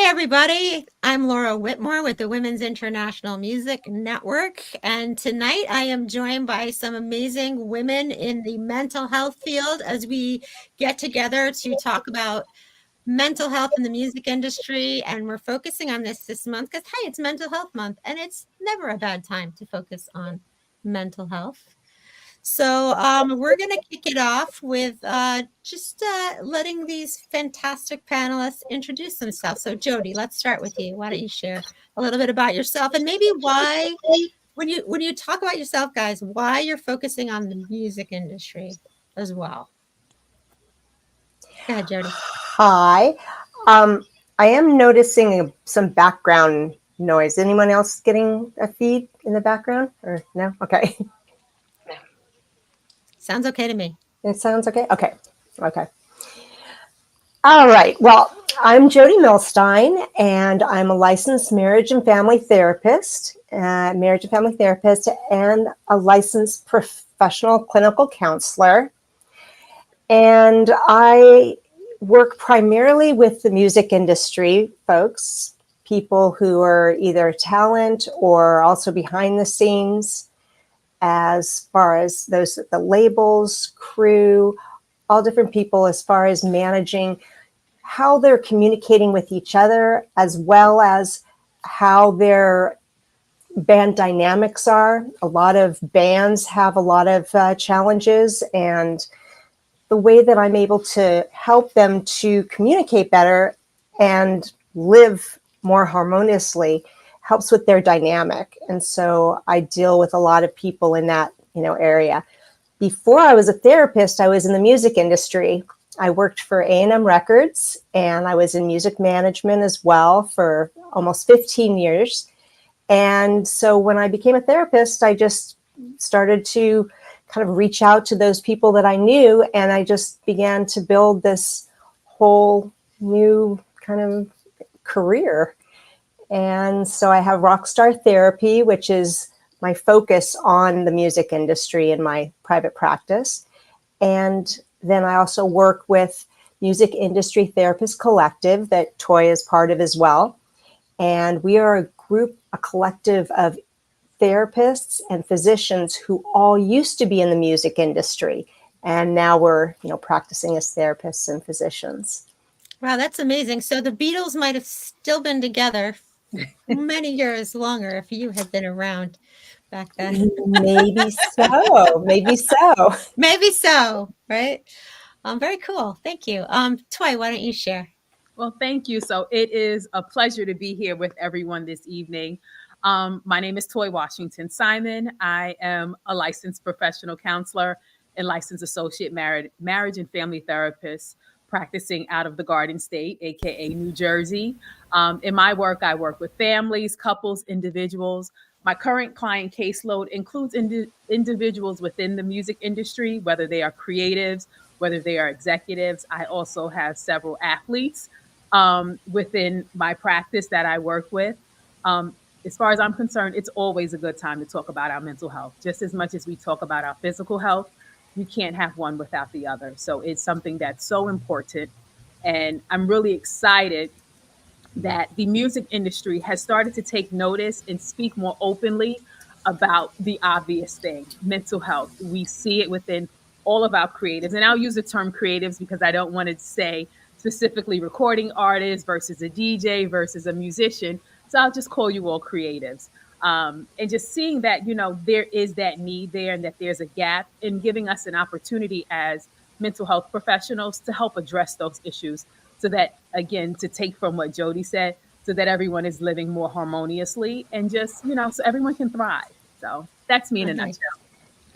everybody. I'm Laura Whitmore with the Women's International Music Network. And tonight I am joined by some amazing women in the mental health field as we get together to talk about mental health in the music industry. And we're focusing on this month because, hey, it's Mental Health Month, and it's never a bad time to focus on mental health. So we're going to kick it off with just letting these fantastic panelists introduce themselves. So Jodi, let's start with you. Why don't you share a little bit about yourself and maybe why, when you talk about yourself, guys, why you're focusing on the music industry as well. Go ahead, Jodi. Hi. I am noticing some background noise. Anyone else getting a feed in the background or no? Okay. Sounds okay to me. It sounds okay? Okay. Okay. All right. Well, I'm Jodi Milstein, and I'm a licensed marriage and family therapist, and a licensed professional clinical counselor. And I work primarily with the music industry folks, people who are either talent or also behind the scenes, as far as those at the labels, crew, all different people as far as managing how they're communicating with each other, as well as how their band dynamics are. A lot of bands have a lot of challenges, and the way that I'm able to help them to communicate better and live more harmoniously helps with their dynamic. And so I deal with a lot of people in that, area. Before I was a therapist, I was in the music industry. I worked for A&M Records, and I was in music management as well for almost 15 years. And so when I became a therapist, I just started to kind of reach out to those people that I knew, and I just began to build this whole new kind of career. And so I have Rockstar Therapy, which is my focus on the music industry in my private practice. And then I also work with Music Industry Therapist Collective that Toi is part of as well. And we are a collective of therapists and physicians who all used to be in the music industry. And now we're, practicing as therapists and physicians. Wow, that's amazing. So the Beatles might have still been together many years longer if you had been around back then. Maybe so. Maybe so. Maybe so, right? Very cool. Thank you. Toi, why don't you share? Well, thank you. So it is a pleasure to be here with everyone this evening. My name is Toi Washington-Simon. I am a licensed professional counselor and licensed associate marriage and family therapist practicing out of the Garden State, aka New Jersey. In my work, I work with families, couples, individuals. My current client caseload includes individuals within the music industry, whether they are creatives, whether they are executives. I also have several athletes within my practice that I work with. As far as I'm concerned, it's always a good time to talk about our mental health. Just as much as we talk about our physical health, you can't have one without the other. So it's something that's so important. And I'm really excited that the music industry has started to take notice and speak more openly about the obvious thing, mental health. We see it within all of our creatives. And I'll use the term creatives because I don't want to say specifically recording artists versus a DJ versus a musician. So I'll just call you all creatives. And just seeing that, there is that need there and that there's a gap, and giving us an opportunity as mental health professionals to help address those issues so that, again, to take from what Jodi said, so that everyone is living more harmoniously and just, so everyone can thrive. So that's me in a nutshell.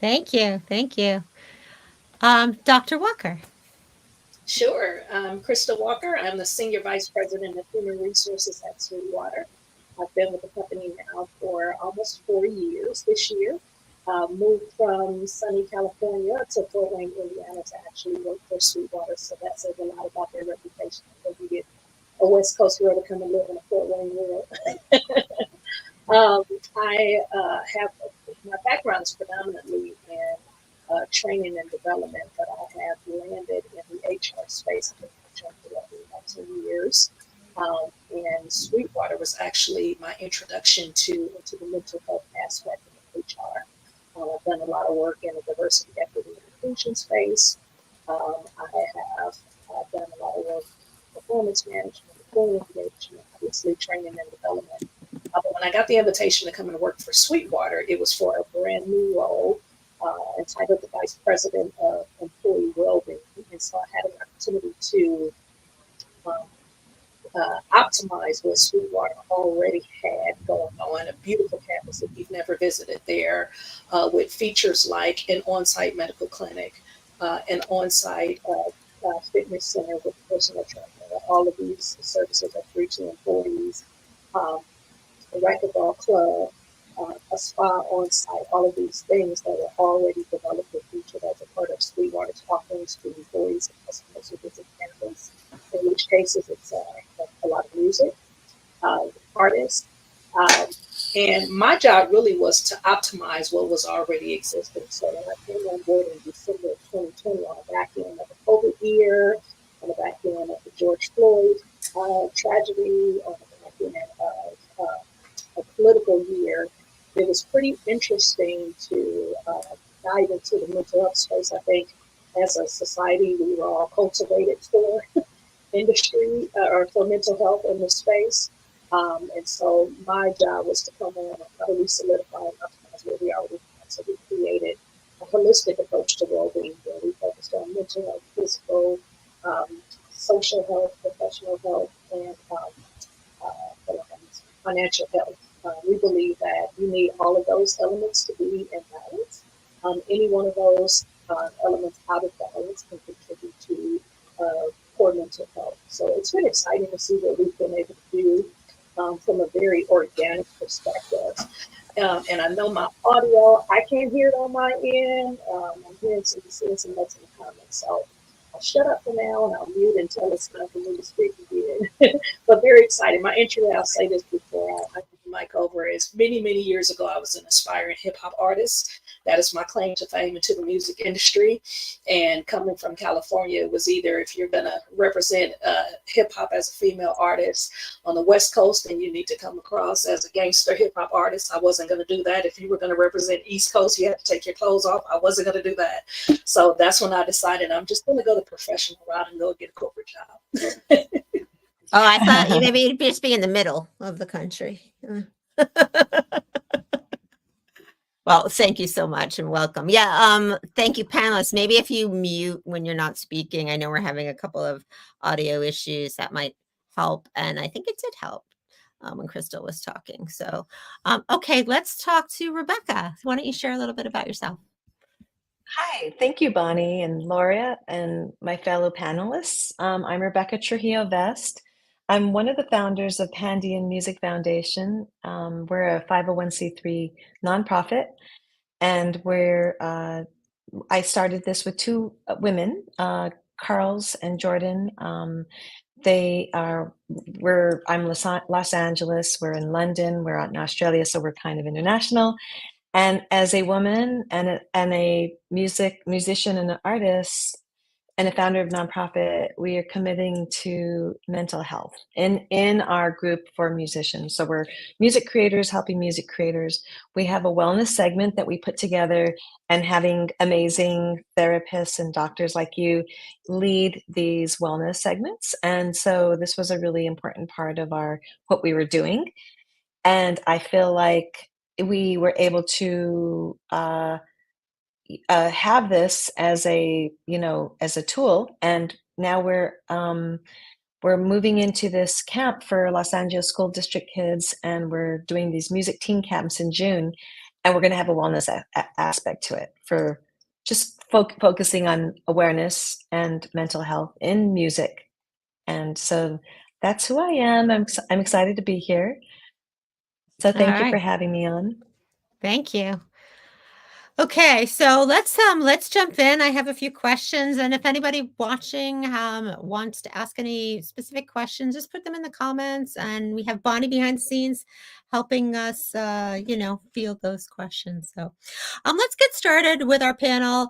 Thank you. Thank you. Dr. Walker. Sure. Kristal Walker. I'm the Senior Vice President of Human Resources at Sweetwater. I've been with the company now for almost 4 years this year. Moved from sunny California to Fort Wayne, Indiana to actually work for Sweetwater. So that says a lot about their reputation, because you get a West Coast girl to come and live in a Fort Wayne world. I have, my background is predominantly in training and development, but I have landed in the HR space for about 2 years. in Sweetwater was actually my introduction to into the mental health aspect of HR. I've done a lot of work in the diversity, equity, and inclusion space. I have done a lot of work in performance management, employee engagement, obviously training and development. But when I got the invitation to come and work for Sweetwater, it was for a brand new role entitled the Vice President of Employee Wellbeing. And so I had an opportunity to um, optimize what Sweetwater already had going on, a beautiful campus if you've never visited there, with features like an on-site medical clinic, an on-site fitness center with personal trainer. All of these services are free to employees. Um, a racquetball club, a spa on site, all of these things that were already developed and featured as a part of Sweetwater's offerings to employees and customers who visit campus. In which cases, it's a lot of music, artists. Um, and my job really was to optimize what was already existing. So when I came on board in December of 2020 on the back end of the COVID year, on the back end of the George Floyd tragedy, on the back end of a political year, it was pretty interesting to dive into the mental health space. I think as a society, we were all cultivated for industry or for mental health in this space. And so my job was to come in and really solidify and optimize what we already had. So we created a holistic approach to well-being where we focused on mental health, physical, um, social health, professional health, and financial health. We believe that you need all of those elements to be in balance. Any one of those elements out of balance can contribute to poor mental health. So it's been exciting to see what we've been able to do from a very organic perspective. And I know my audio, I can't hear it on my end. I'm seeing some notes in the comments. So I'll shut up for now and I'll mute until it's time for me to speak again. But very exciting. My entry, I'll say this before I give the mic over, is many, many years ago, I was an aspiring hip hop artist. That is my claim to fame into the music industry. And coming from California, it was either if you're going to represent hip hop as a female artist on the West Coast, then you need to come across as a gangster hip hop artist. I wasn't going to do that. If you were going to represent East Coast, you had to take your clothes off. I wasn't going to do that. So that's when I decided I'm just going to go the professional route and go get a corporate job. Oh, I thought you maybe you'd just be in the middle of the country. Well, thank you so much and welcome. Yeah, thank you, panelists. Maybe if you mute when you're not speaking, I know we're having a couple of audio issues that might help. And I think it did help when Kristal was talking. So, okay, let's talk to Rebecca. Why don't you share a little bit about yourself? Hi, thank you, Bonnie and Laura and my fellow panelists. I'm Rebecca Trujilla Vest. I'm one of the founders of Pandian Music Foundation. We're a 501c3 nonprofit, and I started this with two women, Carls and Jordan. I'm Los Angeles, we're in London, we're out in Australia, so we're kind of international. And as a woman and a musician and an artist and a founder of nonprofit, we are committing to mental health in our group for musicians. So we're music creators helping music creators. We have a wellness segment that we put together, and having amazing therapists and doctors like you lead these wellness segments. And so this was a really important part of what we were doing. And I feel like we were able to have this as a tool, and now we're moving into this camp for Los Angeles School District kids, and we're doing these music teen camps in June, and we're going to have a wellness aspect to it for just focusing on awareness and mental health in music. And so that's who I am. I'm excited to be here. So thank you for having me on. Thank you. Okay, so let's jump in. I have a few questions, and if anybody watching wants to ask any specific questions, just put them in the comments. And we have Bonnie behind the scenes helping us, field those questions. So, let's get started with our panel.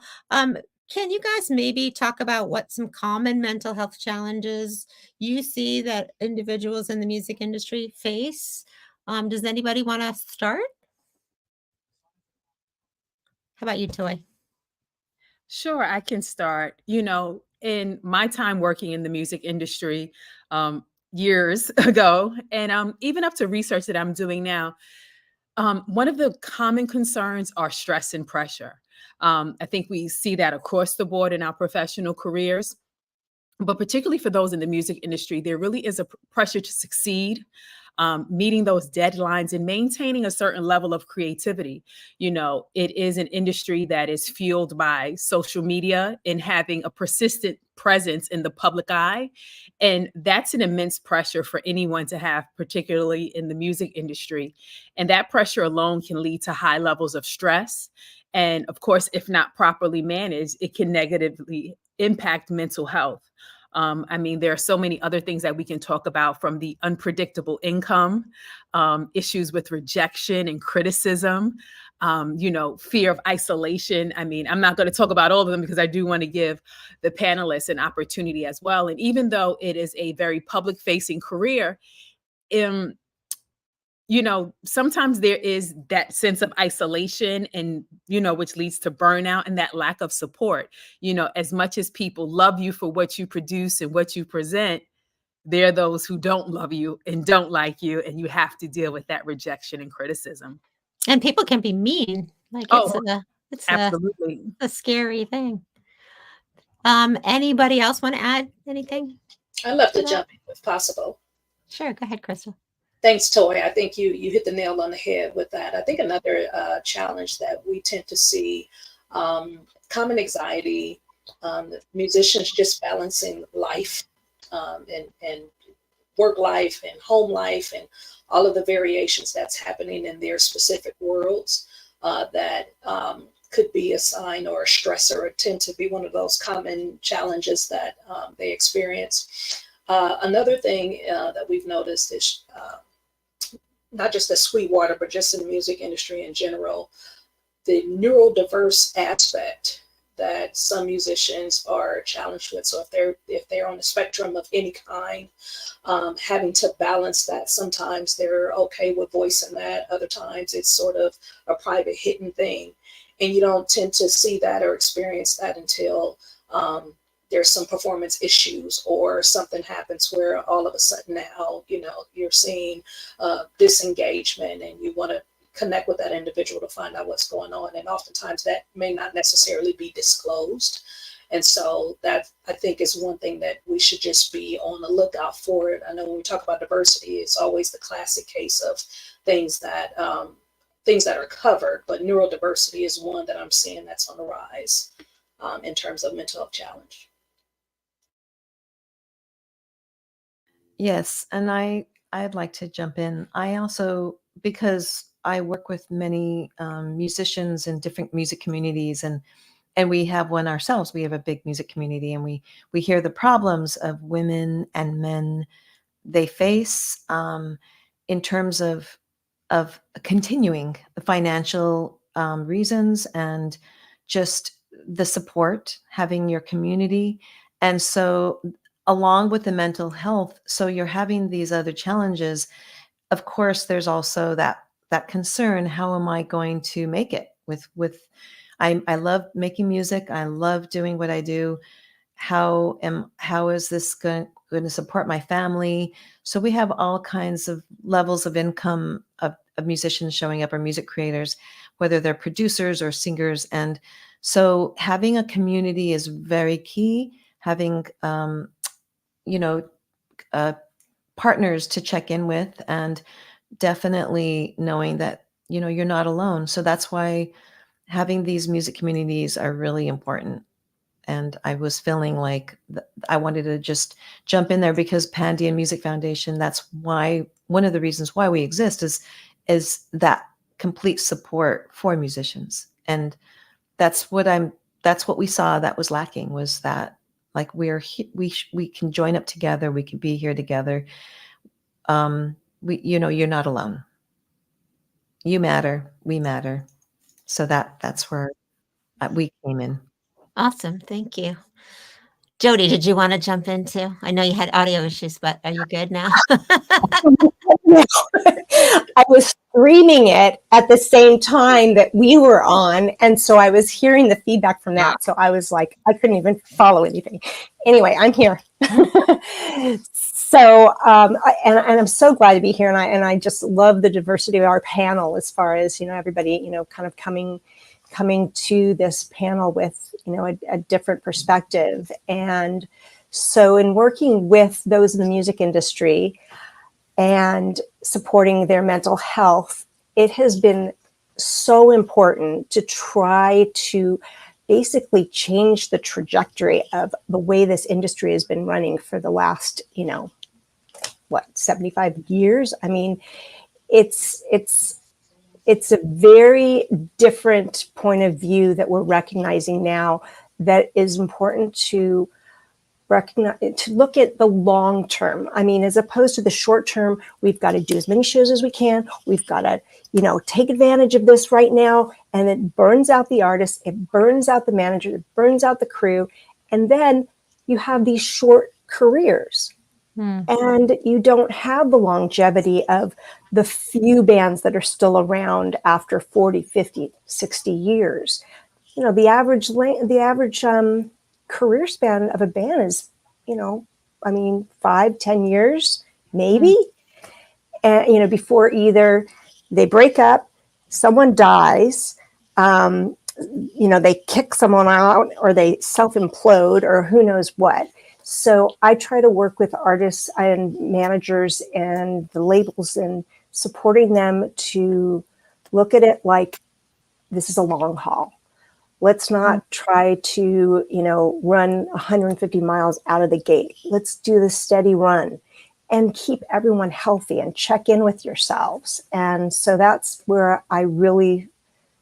Can you guys maybe talk about what some common mental health challenges you see that individuals in the music industry face? Does anybody want to start? How about you, Toy? Sure, I can start. In my time working in the music industry years ago, and even up to research that I'm doing now, one of the common concerns are stress and pressure. I think we see that across the board in our professional careers. But particularly for those in the music industry, there really is a pressure to succeed, meeting those deadlines and maintaining a certain level of creativity. It is an industry that is fueled by social media and having a persistent presence in the public eye. And that's an immense pressure for anyone to have, particularly in the music industry. And that pressure alone can lead to high levels of stress. And of course, if not properly managed, it can negatively impact mental health. There are so many other things that we can talk about, from the unpredictable income, issues with rejection and criticism, fear of isolation. I'm not going to talk about all of them because I do want to give the panelists an opportunity as well. And even though it is a very public facing career, um, sometimes there is that sense of isolation and, which leads to burnout and that lack of support. As much as people love you for what you produce and what you present, there are those who don't love you and don't like you, and you have to deal with that rejection and criticism. And people can be mean. Like Oh, it's absolutely. a scary thing. Anybody else want to add anything? I'd love to that? jump in if possible. Sure, go ahead, Kristal. Thanks, Toy. I think you hit the nail on the head with that. I think another challenge that we tend to see, common anxiety, musicians just balancing life and work life and home life and all of the variations that's happening in their specific worlds that could be a sign or a stressor, or tend to be one of those common challenges that they experience. Another thing that we've noticed is not just at Sweetwater, but just in the music industry in general, the neurodiverse aspect that some musicians are challenged with. So if they're on the spectrum of any kind, having to balance that, sometimes they're okay with voicing that, other times it's sort of a private hidden thing. And you don't tend to see that or experience that until there's some performance issues or something happens where all of a sudden now, you're seeing disengagement and you want to connect with that individual to find out what's going on. And oftentimes that may not necessarily be disclosed. And so that, I think, is one thing that we should just be on the lookout for it. I know when we talk about diversity, it's always the classic case of things that are covered, but neurodiversity is one that I'm seeing that's on the rise in terms of mental health challenge. Yes, and I'd like to jump in. I also, because I work with many musicians in different music communities, and we have one ourselves. We have a big music community, and we hear the problems of women and men they face in terms of continuing the financial reasons and just the support, having your community. And so along with the mental health, so you're having these other challenges. Of course, there's also that concern, how am I going to make it with I love making music. I love doing what I do. How is this going to support my family? So we have all kinds of levels of income of musicians showing up, or music creators, whether they're producers or singers. And so having a community is very key. Having, partners to check in with, and definitely knowing that, you're not alone. So that's why having these music communities are really important. And I was feeling like I wanted to just jump in there because Pandian Music Foundation, that's why, one of the reasons why we exist is that complete support for musicians. And that's what we saw that was lacking, was that, like, we can join up together, we can be here together. You're not alone. You matter, we matter. So that's where we came in. Awesome. Thank you. Jodi, did you want to jump in too? I know you had audio issues, but are you good now? I was streaming it at the same time that we were on. And so I was hearing the feedback from that. So I was like, I couldn't even follow anything. Anyway, I'm here. So, and I'm so glad to be here. And I just love the diversity of our panel as far as, everybody, kind of coming to this panel with, a different perspective. And so in working with those in the music industry and supporting their mental health, it has been so important to try to basically change the trajectory of the way this industry has been running for the last, 75 years. I mean, it's a very different point of view that we're recognizing now that is important to recognize, to look at the long term. I mean, as opposed to the short term, we've got to do as many shows as we can. We've got to, take advantage of this right now. And it burns out the artist, it burns out the manager, it burns out the crew. And then you have these short careers. And you don't have the longevity of the few bands that are still around after 40, 50, 60 years. The average career span of a band is, 5-10 years, maybe. And, before either they break up, someone dies, they kick someone out, or they self-implode, or who knows what. So I try to work with artists and managers and the labels and supporting them to look at it like this is a long haul. Let's not try to, run 150 miles out of the gate. Let's do the steady run and keep everyone healthy and check in with yourselves. And so that's where I really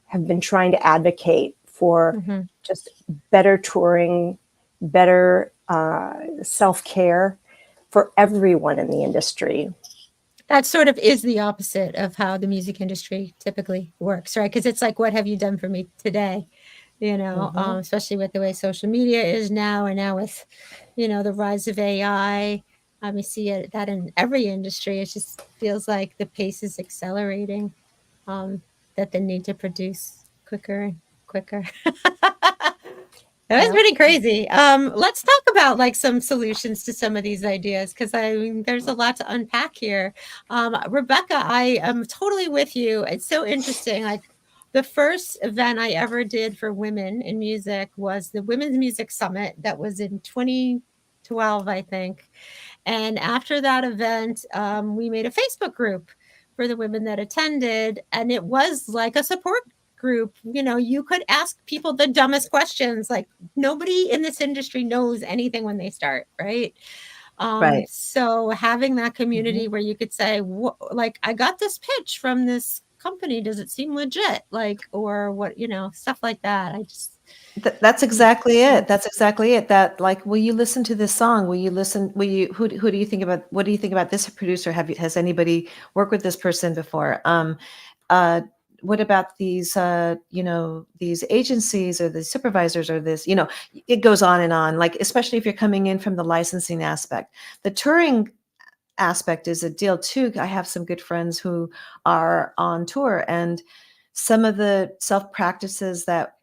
have been trying to advocate for just better touring, better self-care for everyone in the industry. That sort of is the opposite of how the music industry typically works, right? Because it's like, what have you done for me today? Especially with the way social media is now, and now with, the rise of AI. We see that in every industry. It just feels like the pace is accelerating, that the need to produce quicker and quicker. That was pretty crazy. Let's talk about like some solutions to some of these ideas, because there's a lot to unpack here. Rebecca, I am totally with you. It's so interesting. Like the first event I ever did for women in music was the Women's Music Summit that was in 2012, I think. And after that event, we made a Facebook group for the women that attended, and it was like a support group. You could ask people the dumbest questions. Like nobody in this industry knows anything when they start, right? Right. So having that community where you could say, like, I got this pitch from this company, does it seem legit? Like, or what, stuff like that. I just That's exactly it. That's exactly it. That, like, will you listen to this song? Will you listen? Who do you think about? What do you think about this producer? Has anybody worked with this person before? What about these, these agencies or the supervisors or this, it goes on and on, like, especially if you're coming in from the licensing aspect. The touring aspect is a deal too. I have some good friends who are on tour, and some of the self practices that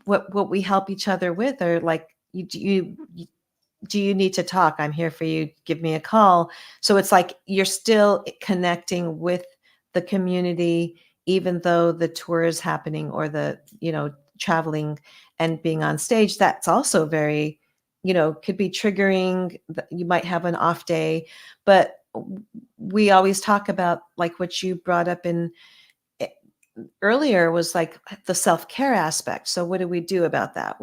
what we help each other with are like, do you need to talk? I'm here for you. Give me a call. So it's like you're still connecting with the community, even though the tour is happening, or the, traveling and being on stage. That's also very, could be triggering. You might have an off day, but we always talk about, like what you brought up in earlier, was like the self-care aspect. So what do we do about that?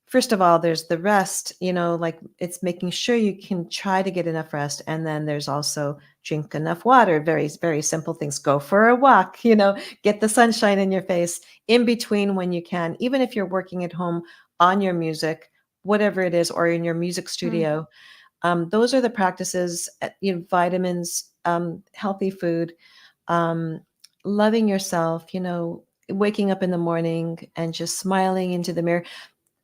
First of all, there's the rest, like it's making sure you can try to get enough rest. And then there's also drink enough water, very, very simple things. Go for a walk, get the sunshine in your face in between when you can, even if you're working at home on your music, whatever it is, or in your music studio. Those are the practices, vitamins, healthy food, loving yourself, waking up in the morning and just smiling into the mirror.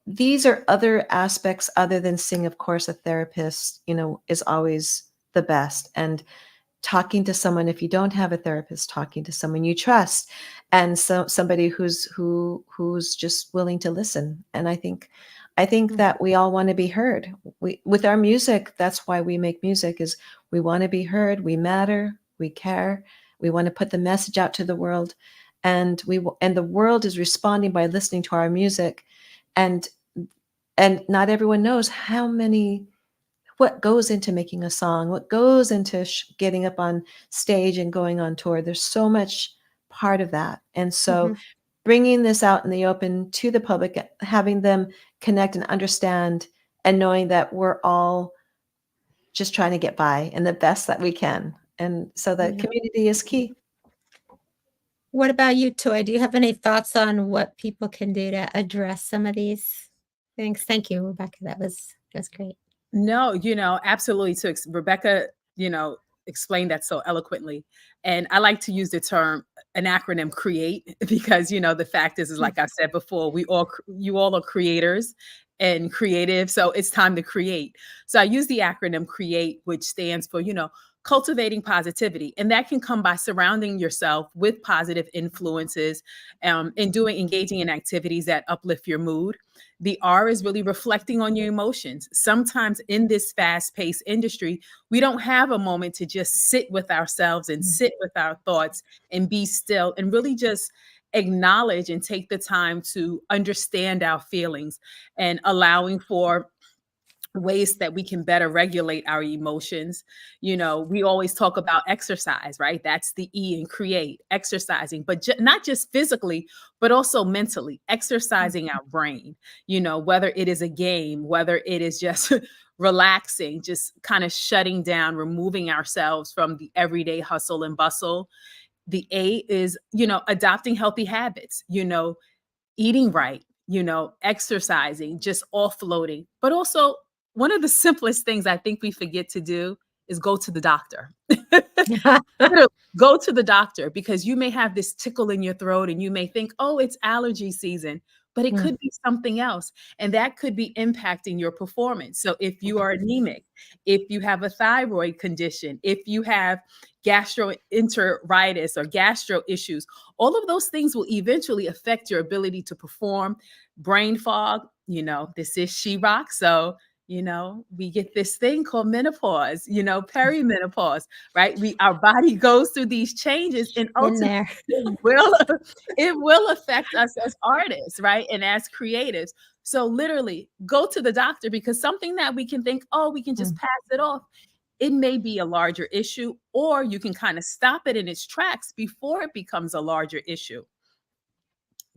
these are other aspects other than sing. Of course, a therapist, is always the best. And talking to someone, if you don't have a therapist, talking to someone you trust, and somebody who's just willing to listen. And I think that we all want to be heard. With our music, that's why we make music, is we want to be heard. We matter. We care. We want to put the message out to the world, and the world is responding by listening to our music. And not everyone knows what goes into making a song, what goes into getting up on stage and going on tour. There's so much part of that. And so bringing this out in the open to the public, having them connect and understand, and knowing that we're all just trying to get by and the best that we can. And so the community is key. What about you, Toi? Do you have any thoughts on what people can do to address some of these things? Thank you, Rebecca. That was great. No, absolutely. So Rebecca, explained that so eloquently. And I like to use the term, an acronym, CREATE, because, the fact is like I said before, you all are creators and creative. So it's time to create. So I use the acronym CREATE, which stands for, cultivating positivity. And that can come by surrounding yourself with positive influences, and engaging in activities that uplift your mood. The R is really reflecting on your emotions. Sometimes in this fast-paced industry, we don't have a moment to just sit with ourselves and sit with our thoughts and be still and really just acknowledge and take the time to understand our feelings, and allowing for ways that we can better regulate our emotions. We always talk about exercise, right? That's the E in CREATE, exercising, but not just physically, but also mentally, exercising our brain, whether it is a game, whether it is just relaxing, just kind of shutting down, removing ourselves from the everyday hustle and bustle. The A is, adopting healthy habits, eating right, exercising, just offloading. But also, one of the simplest things I think we forget to do is go to the doctor. Go to the doctor, because you may have this tickle in your throat and you may think, oh, it's allergy season, but it could be something else. And that could be impacting your performance. So if you are anemic, if you have a thyroid condition, if you have gastroenteritis or gastro issues, all of those things will eventually affect your ability to perform. Brain fog, this is SheRock. So, we get this thing called menopause, perimenopause, right? Our body goes through these changes, and ultimately it will affect us as artists, right? And as creatives. So literally go to the doctor, because something that we can think, oh, we can just pass it off, it may be a larger issue, or you can kind of stop it in its tracks before it becomes a larger issue.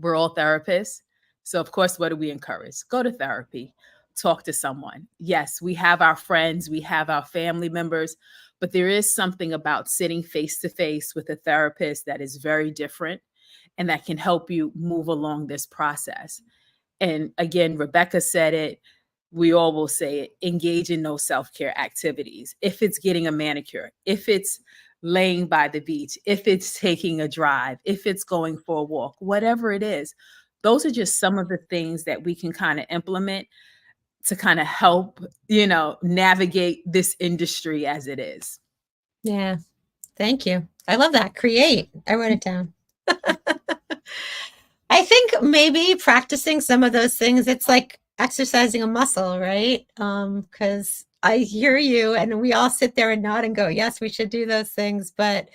We're all therapists. So of course, what do we encourage? Go to therapy. Talk to someone. Yes, we have our friends, we have our family members, but there is something about sitting face to face with a therapist that is very different, and that can help you move along this process. And again, Rebecca said it, we all will say it, engage in those self-care activities. If it's getting a manicure, if it's laying by the beach, if it's taking a drive, if it's going for a walk, whatever it is, those are just some of the things that we can kind of implement to kind of help, navigate this industry as it is. Yeah. Thank you. I love that. CREATE. I wrote it down. I think maybe practicing some of those things, it's like exercising a muscle, right? Because I hear you, and we all sit there and nod and go, yes, we should do those things. But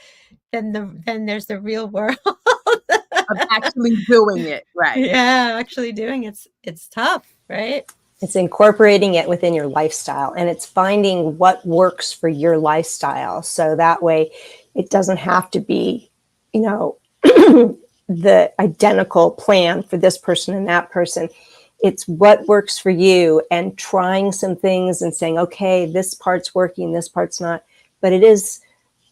then there's the real world of actually doing it, right? Yeah, actually doing it's tough, right? It's incorporating it within your lifestyle, and it's finding what works for your lifestyle. So that way it doesn't have to be, the identical plan for this person and that person. It's what works for you, and trying some things and saying, okay, this part's working, this part's not. But it is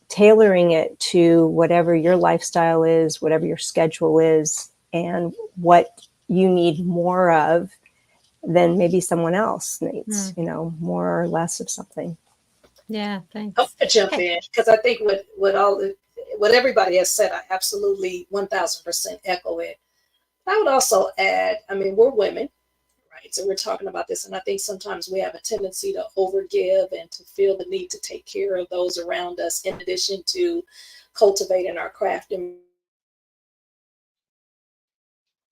tailoring it to whatever your lifestyle is, whatever your schedule is, and what you need more of than maybe someone else needs, more or less of something. Yeah, thanks. I'll jump in, because I think what everybody has said, I absolutely 1000% echo it. I would also add, we're women, rights. And we're talking about this. And I think sometimes we have a tendency to overgive and to feel the need to take care of those around us, in addition to cultivating our craft and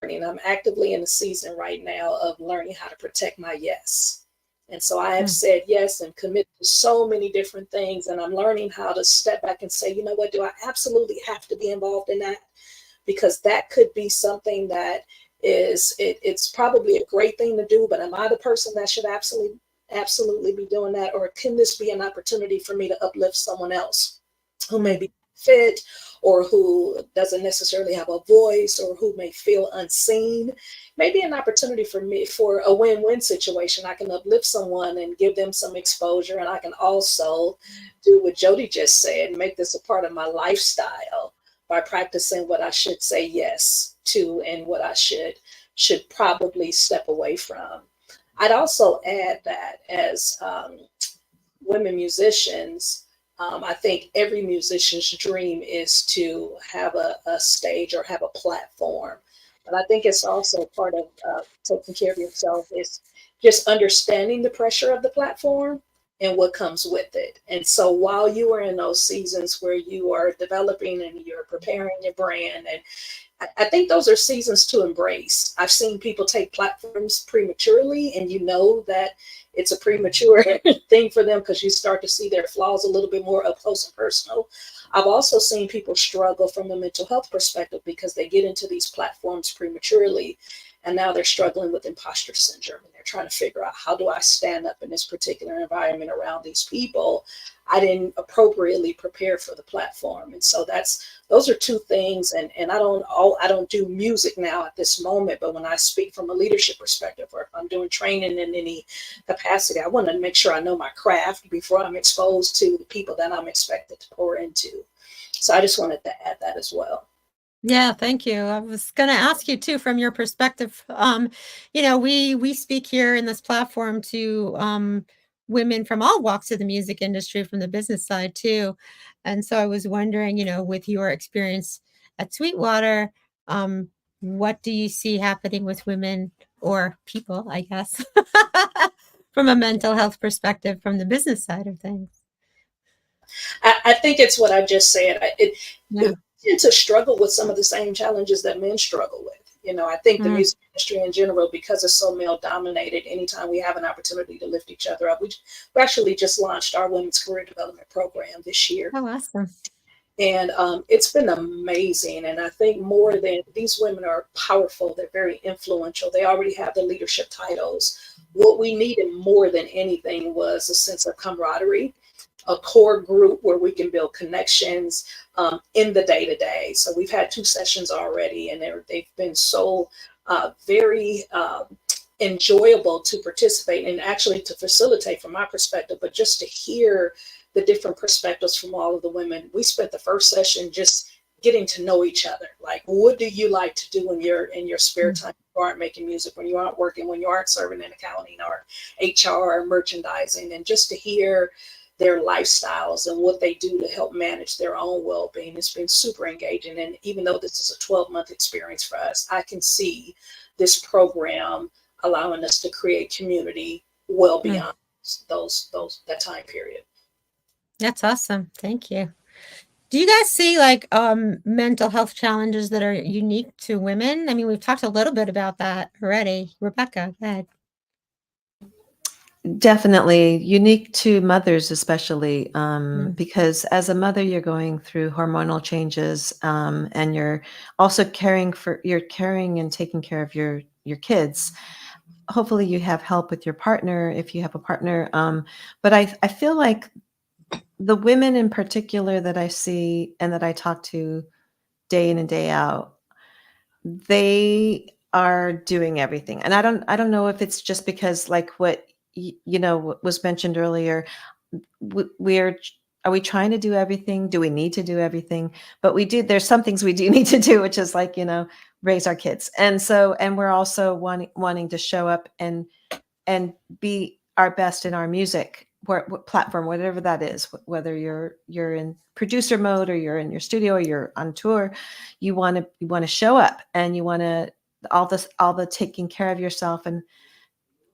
learning. I'm actively in a season right now of learning how to protect my yes. And so I have said yes and committed to so many different things. And I'm learning how to step back and say, you know what, do I absolutely have to be involved in that? Because that could be something that it's probably a great thing to do, but am I the person that should absolutely be doing that? Or can this be an opportunity for me to uplift someone else who may be fit, or who doesn't necessarily have a voice, or who may feel unseen? Maybe an opportunity for me for a win-win situation. I can uplift someone and give them some exposure, and I can also do what Jodi just said, make this a part of my lifestyle by practicing what I should say yes to and what I should probably step away from. I'd also add that as women musicians, I think every musician's dream is to have a stage or have a platform. But I think it's also part of taking care of yourself is just understanding the pressure of the platform and what comes with it. And so while you are in those seasons where you are developing and you're preparing your brand, and I think those are seasons to embrace. I've seen people take platforms prematurely, and you know that it's a premature thing for them because you start to see their flaws a little bit more up close and personal. I've also seen people struggle from a mental health perspective because they get into these platforms prematurely, and now they're struggling with imposter syndrome, and they're trying to figure out, how do I stand up in this particular environment around these people? I didn't appropriately prepare for the platform. And so those are two things. And I don't do music now at this moment, but when I speak from a leadership perspective, or if I'm doing training in any capacity, I want to make sure I know my craft before I'm exposed to the people that I'm expected to pour into. So I just wanted to add that as well. Yeah, thank you. I was going to ask you too, from your perspective. We speak here in this platform to women from all walks of the music industry, from the business side too. And so I was wondering, with your experience at Sweetwater, what do you see happening with women, or people, I guess, from a mental health perspective, from the business side of things? I think it's what I just said. Yeah. Tend to struggle with some of the same challenges that men struggle with. I think the music industry in general, because it's so male dominated, anytime we have an opportunity to lift each other up, we actually just launched our women's career development program this year. Oh, awesome. And it's been amazing. And I think more than, these women are powerful, they're very influential, they already have the leadership titles. What we needed more than anything was a sense of camaraderie, a core group where we can build connections in the day-to-day. So we've had 2 sessions already, and they've been so very enjoyable to participate and actually to facilitate from my perspective, but just to hear the different perspectives from all of the women. We spent the first session just getting to know each other. Like, what do you like to do when you're in your spare time? You aren't making music, when you aren't working, when you aren't serving in accounting or HR or merchandising, and just to hear their lifestyles and what they do to help manage their own well-being. It's been super engaging. And even though this is a 12-month experience for us, I can see this program allowing us to create community well beyond that time period. That's awesome. Thank you. Do you guys see mental health challenges that are unique to women? I mean, we've talked a little bit about that already. Rebecca, go ahead. Definitely unique to mothers, especially because as a mother, you're going through hormonal changes, and you're also caring and taking care of your kids. Hopefully, you have help with your partner if you have a partner. But I feel like the women in particular that I see and that I talk to day in and day out, they are doing everything, and I don't know if it's just because, like what what was mentioned earlier, are we trying to do everything? Do we need to do everything? But there's some things we do need to do, which is raise our kids, and we're also wanting to show up and be our best in our music platform, whatever that is, whether you're in producer mode or you're in your studio or you're on tour. You want to show up, and you want to all the taking care of yourself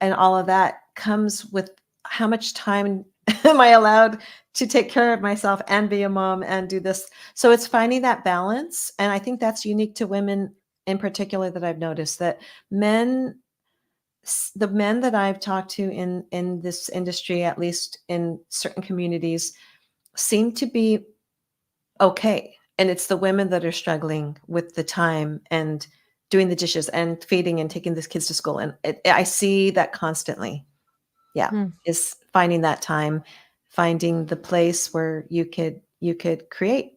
and all of that comes with how much time am I allowed to take care of myself and be a mom and do this. So it's finding that balance. And I think that's unique to women in particular, that I've noticed that the men that I've talked to in this industry, at least in certain communities, seem to be okay. And it's the women that are struggling with the time and doing the dishes and feeding and taking the kids to school. And I see that constantly. Yeah. Is finding that time, finding the place where you could create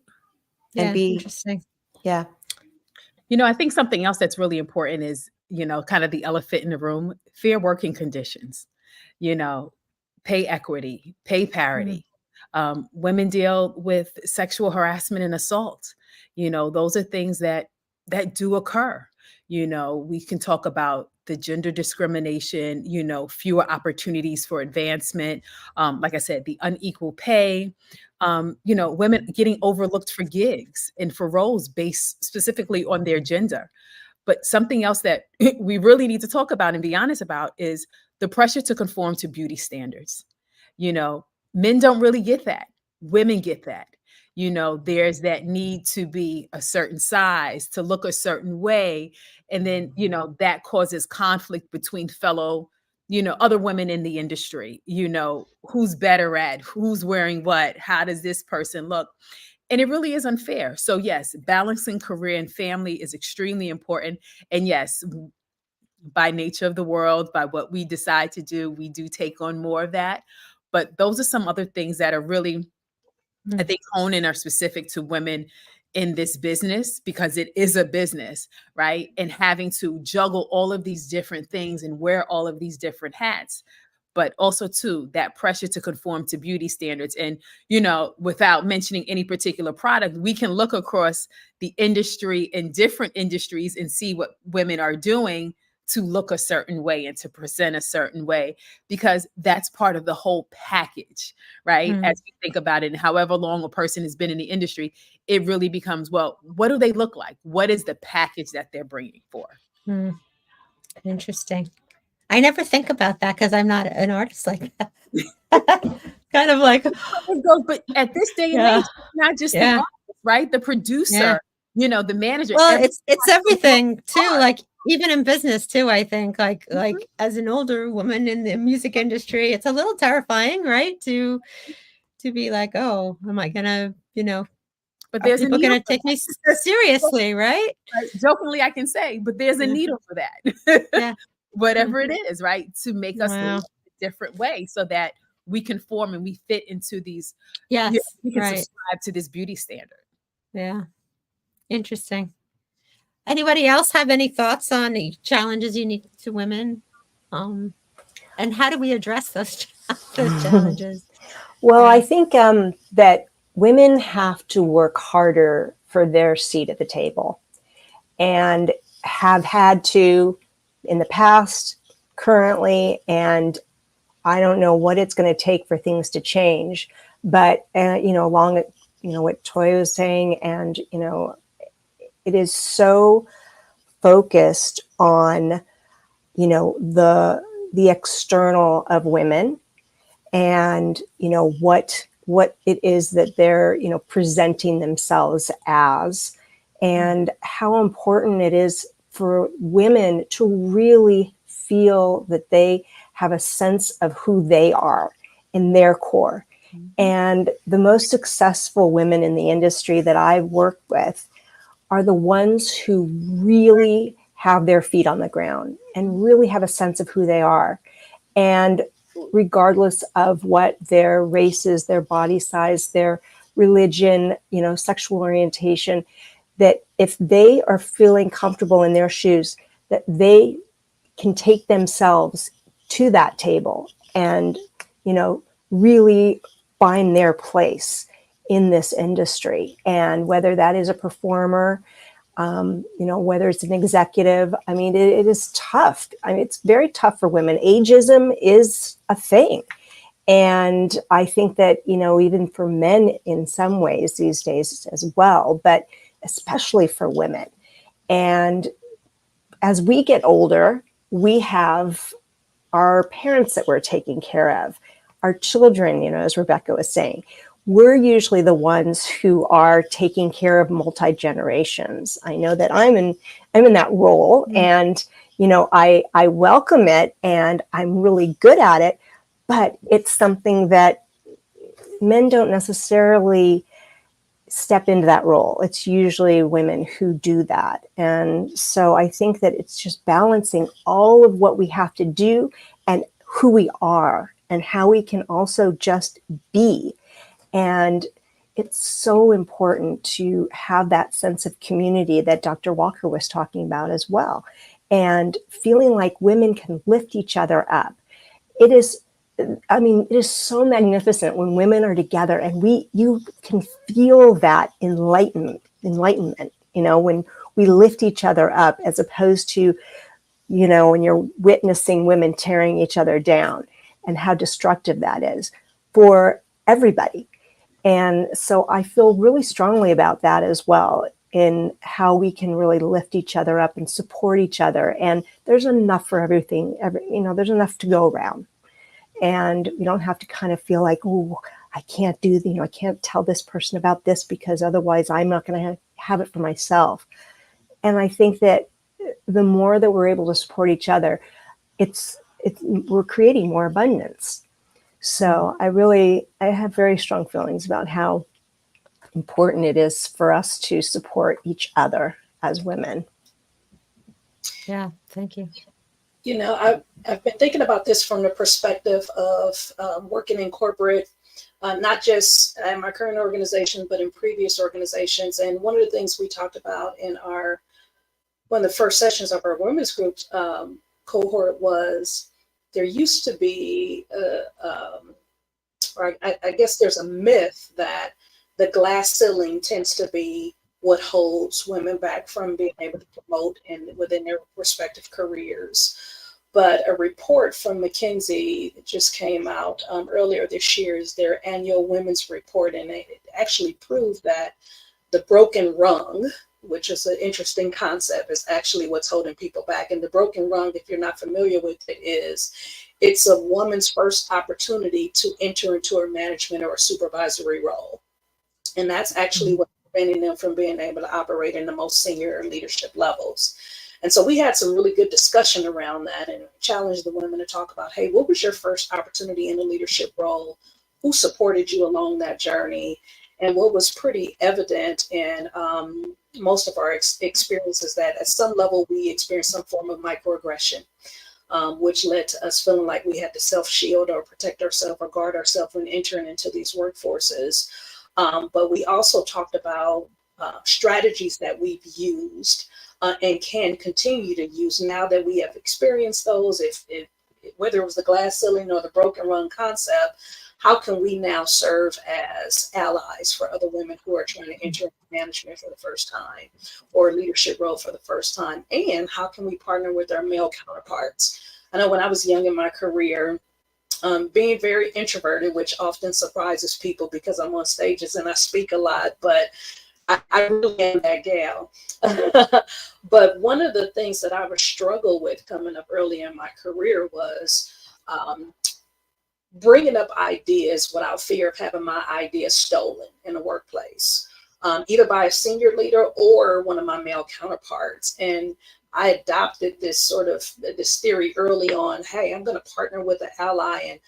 and be. Interesting. Yeah. I think something else that's really important is, kind of the elephant in the room, fair working conditions, pay equity, pay parity. Women deal with sexual harassment and assault. Those are things that do occur. We can talk about the gender discrimination, fewer opportunities for advancement. Like I said, the unequal pay, women getting overlooked for gigs and for roles based specifically on their gender. But something else that we really need to talk about and be honest about is the pressure to conform to beauty standards. Men don't really get that. Women get that. There's that need to be a certain size, to look a certain way. And then, that causes conflict between fellow, other women in the industry, who's better at, who's wearing what, how does this person look? And it really is unfair. So yes, balancing career and family is extremely important. And yes, by nature of the world, by what we decide to do, we do take on more of that. But those are some other things that are really, I think, hone in are specific to women in this business, because it is a business, right? And having to juggle all of these different things and wear all of these different hats, but also too, that pressure to conform to beauty standards. And, without mentioning any particular product, we can look across the industry and different industries and see what women are doing to look a certain way and to present a certain way, because that's part of the whole package, right? As we think about it, and however long a person has been in the industry, it really becomes, well, what do they look like? What is the package that they're bringing for? Interesting. I never think about that because I'm not an artist like that. Kind of like, but at this day and age, not just the artist, right? The producer, the manager. Well, it's everything too. Like even in business too, I think like as an older woman in the music industry, it's a little terrifying, right? To be like, oh, am I gonna, but there's people gonna take me seriously, right? Jokingly, I can say, but there's a needle for that. Yeah. Whatever it is, right? To make us live a different way so that we conform and we fit into these. Yes. We can subscribe to this beauty standard. Yeah. Interesting. Anybody else have any thoughts on the challenges unique to women? And how do we address those challenges? Well, I think that women have to work harder for their seat at the table, and have had to in the past, currently, and I don't know what it's going to take for things to change. But, along, what Toi was saying, and, it is so focused on, the external of women, and, what it is that they're, presenting themselves as, and how important it is for women to really feel that they have a sense of who they are in their core. And the most successful women in the industry that I've worked with are the ones who really have their feet on the ground and really have a sense of who they are. And regardless of what their race is, their body size, their religion, sexual orientation, that if they are feeling comfortable in their shoes, that they can take themselves to that table and, really find their place in this industry. And whether that is a performer, whether it's an executive, I mean, it is tough. I mean, it's very tough for women. Ageism is a thing. And I think that, even for men in some ways these days as well, but especially for women. And as we get older, we have our parents that we're taking care of, our children, you know, as Rebecca was saying. We're usually the ones who are taking care of multi-generations. I know that I'm in that role, and you know, I welcome it, and I'm really good at it, but it's something that men don't necessarily step into that role. It's usually women who do that. And so I think that it's just balancing all of what we have to do and who we are and how we can also just be. And it's so important to have that sense of community that Dr. Walker was talking about as well. And feeling like women can lift each other up. It is so magnificent when women are together, and you can feel that enlightenment, you know, when we lift each other up, as opposed to, you know, when you're witnessing women tearing each other down, and how destructive that is for everybody. And so I feel really strongly about that as well, in how we can really lift each other up and support each other. And there's enough for everything, there's enough to go around. And we don't have to kind of feel like, oh, I can't I can't tell this person about this because otherwise I'm not going to have it for myself. And I think that the more that we're able to support each other, we're creating more abundance. So I have very strong feelings about how important it is for us to support each other as women. Yeah, thank you. You know, I've been thinking about this from the perspective of working in corporate, not just in my current organization, but in previous organizations. And one of the things we talked about in one of the first sessions of our women's group cohort was there used to be, or I guess there's a myth that the glass ceiling tends to be what holds women back from being able to promote within their respective careers. But a report from McKinsey that just came out earlier this year is their annual women's report, and it actually proved that the broken rung, which is an interesting concept, is actually what's holding people back. And the broken rung, if you're not familiar with it, it's a woman's first opportunity to enter into a management or a supervisory role. And that's actually what's preventing them from being able to operate in the most senior leadership levels. And so we had some really good discussion around that and challenged the women to talk about, hey, what was your first opportunity in a leadership role? Who supported you along that journey? And what was pretty evident in most of our experiences, that at some level we experienced some form of microaggression, which led to us feeling like we had to self-shield or protect ourselves or guard ourselves when entering into these workforces. But we also talked about strategies that we've used and can continue to use now that we have experienced those. If whether it was the glass ceiling or the broken rung concept, how can we now serve as allies for other women who are trying to enter management for the first time or a leadership role for the first time? And how can we partner with our male counterparts? I know when I was young in my career, being very introverted, which often surprises people because I'm on stages and I speak a lot, but I really am that gal. But one of the things that I would struggle with coming up early in my career was bringing up ideas without fear of having my ideas stolen in the workplace, either by a senior leader or one of my male counterparts. And I adopted this theory early on. Hey, I'm going to partner with an ally and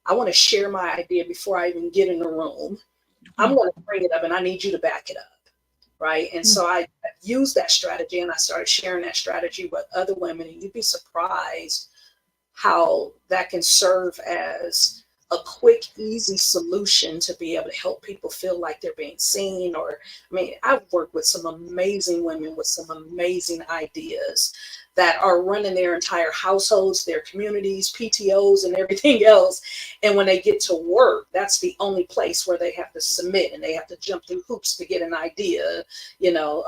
I want to share my idea before I even get in the room. I'm going to bring it up and I need you to back it up. Right. And so I used that strategy and I started sharing that strategy with other women. And you'd be surprised how that can serve as a quick, easy solution to be able to help people feel like they're being seen. I've worked with some amazing women with some amazing ideas that are running their entire households, their communities, PTOs, and everything else. And when they get to work, that's the only place where they have to submit and they have to jump through hoops to get an idea,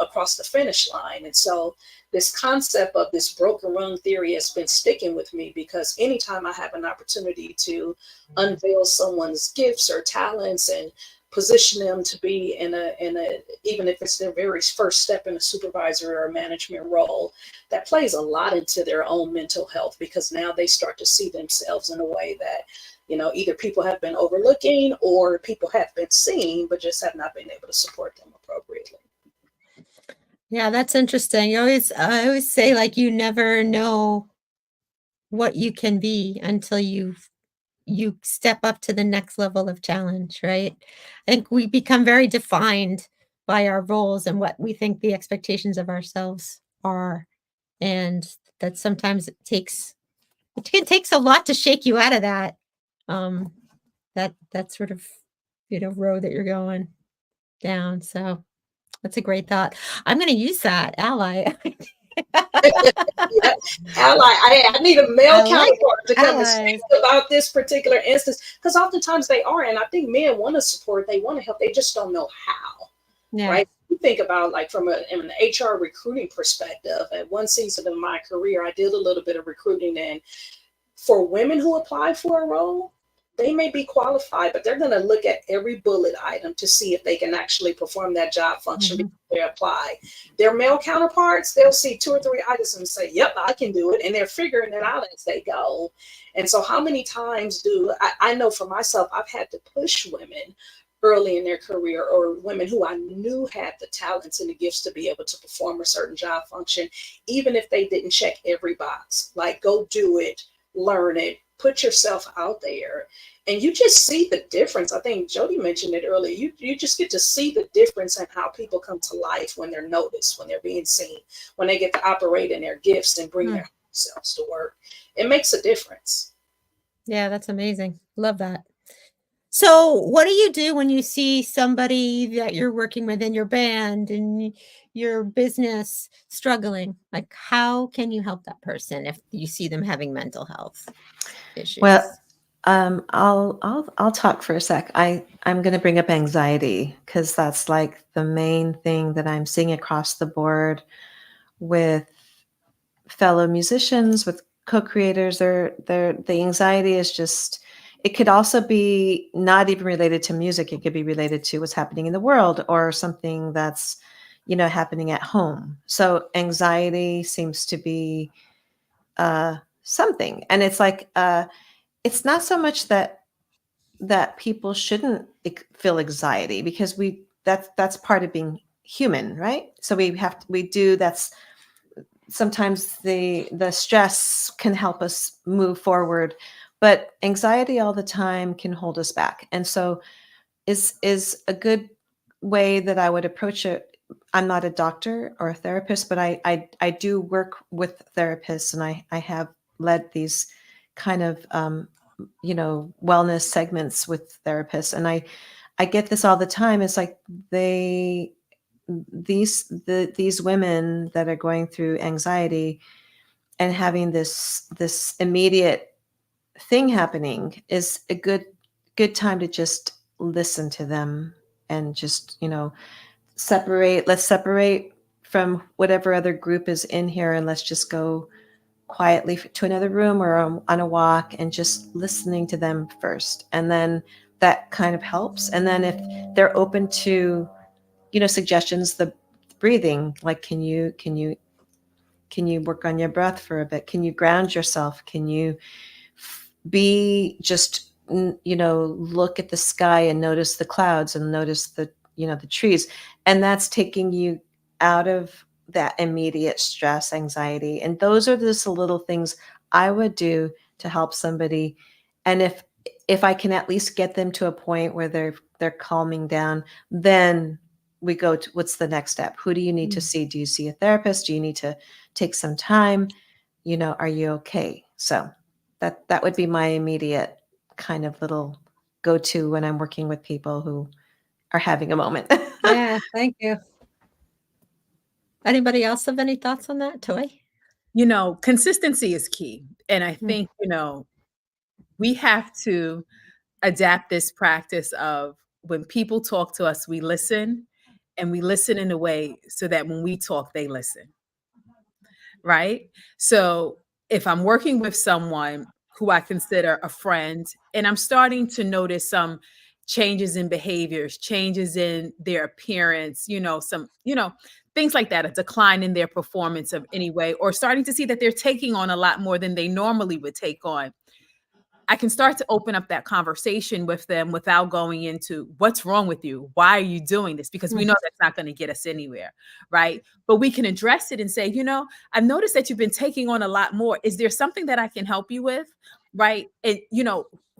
across the finish line. And so this concept of this broken rung theory has been sticking with me, because anytime I have an opportunity to unveil someone's gifts or talents and position them to be in a even if it's their very first step in a supervisor or a management role, that plays a lot into their own mental health, because now they start to see themselves in a way that, you know, either people have been overlooking or people have been seeing, but just have not been able to support them appropriately. Yeah, that's interesting. I always say, like, you never know what you can be until you step up to the next level of challenge, right? I think we become very defined by our roles and what we think the expectations of ourselves are. And that sometimes it takes a lot to shake you out of that. Um, that sort of, road that you're going down. So that's a great thought. I'm going to use that ally. Yeah. Ally, I need a male I like counterpart to come and speak allies. about this particular instance, because oftentimes they are, and I think men want to support, they want to help, they just don't know how. Yeah. Right? You think about, like, from an HR recruiting perspective. At one season of my career, I did a little bit of recruiting, and for women who apply for a role, they may be qualified, but they're going to look at every bullet item to see if they can actually perform that job function before they apply. Their male counterparts, they'll see 2 or 3 items and say, yep, I can do it. And they're figuring it out as they go. And so how many times I know for myself, I've had to push women early in their career, or women who I knew had the talents and the gifts to be able to perform a certain job function, even if they didn't check every box. Like, go do it, learn it, put yourself out there. And you just see the difference. I think Jodi mentioned it earlier. You just get to see the difference in how people come to life when they're noticed, when they're being seen, when they get to operate in their gifts and bring their selves to work. It makes a difference. Yeah, that's amazing. Love that. So, what do you do when you see somebody that you're working with in your band and your business struggling? Like, how can you help that person if you see them having mental health issues? Well, I'll talk for a sec. I'm going to bring up anxiety, because that's like the main thing that I'm seeing across the board with fellow musicians, with co-creators. The anxiety is just, it could also be not even related to music. It could be related to what's happening in the world, or something that's, happening at home. So anxiety seems to be something. And it's like, it's not so much that people shouldn't feel anxiety, because that's part of being human, right? So that's sometimes the stress can help us move forward, but anxiety all the time can hold us back. And so is a good way that I would approach it. I'm not a doctor or a therapist, but I do work with therapists, and I have led these kind of wellness segments with therapists, and I get this all the time. It's like these women that are going through anxiety and having this immediate thing happening is a good time to just listen to them, and just let's separate from whatever other group is in here, and let's just go quietly to another room or on a walk, and just listening to them first. And then that kind of helps. And then if they're open to suggestions, the breathing, like, can you work on your breath for a bit? Can you ground yourself? Can you be just look at the sky and notice the clouds and notice the trees? And that's taking you out of that immediate stress, anxiety. And those are just the little things I would do to help somebody. And if I can at least get them to a point where they're calming down, then we go to, what's the next step? Who do you need to see? Do you see a therapist? Do you need to take some time? Are you okay? So that would be my immediate kind of little go-to when I'm working with people who are having a moment. Yeah, thank you. Anybody else have any thoughts on that, Toi? Consistency is key. And I think, we have to adapt this practice of, when people talk to us, we listen, and we listen in a way so that when we talk, they listen. Right? So if I'm working with someone who I consider a friend, and I'm starting to notice some changes in behaviors, changes in their appearance, things like that, a decline in their performance of any way, or starting to see that they're taking on a lot more than they normally would take on. I can start to open up that conversation with them without going into what's wrong with you? Why are you doing this? Because we know that's not going to get us anywhere, right? But we can address it and say, I've noticed that you've been taking on a lot more. Is there something that I can help you with? Right. And,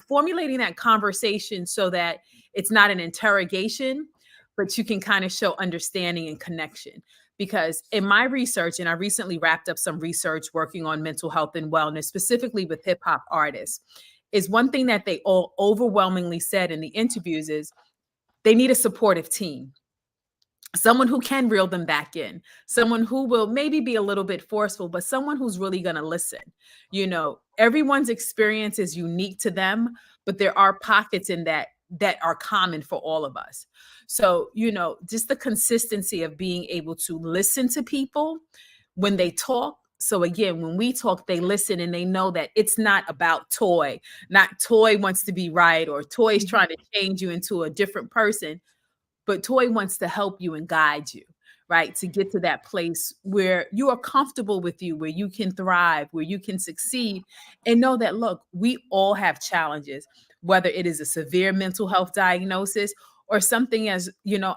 formulating that conversation so that it's not an interrogation, but you can kind of show understanding and connection. Because in my research, and I recently wrapped up some research working on mental health and wellness, specifically with hip hop artists, is one thing that they all overwhelmingly said in the interviews is they need a supportive team, someone who can reel them back in, someone who will maybe be a little bit forceful, but someone who's really going to listen. Everyone's experience is unique to them, but there are pockets in that are common for all of us. So, just the consistency of being able to listen to people when they talk. So again, when we talk, they listen and they know that it's not about Toi, not Toi wants to be right, or Toi's trying to change you into a different person, but Toi wants to help you and guide you, right? To get to that place where you are comfortable with you, where you can thrive, where you can succeed, and know that, look, we all have challenges, whether it is a severe mental health diagnosis or something as,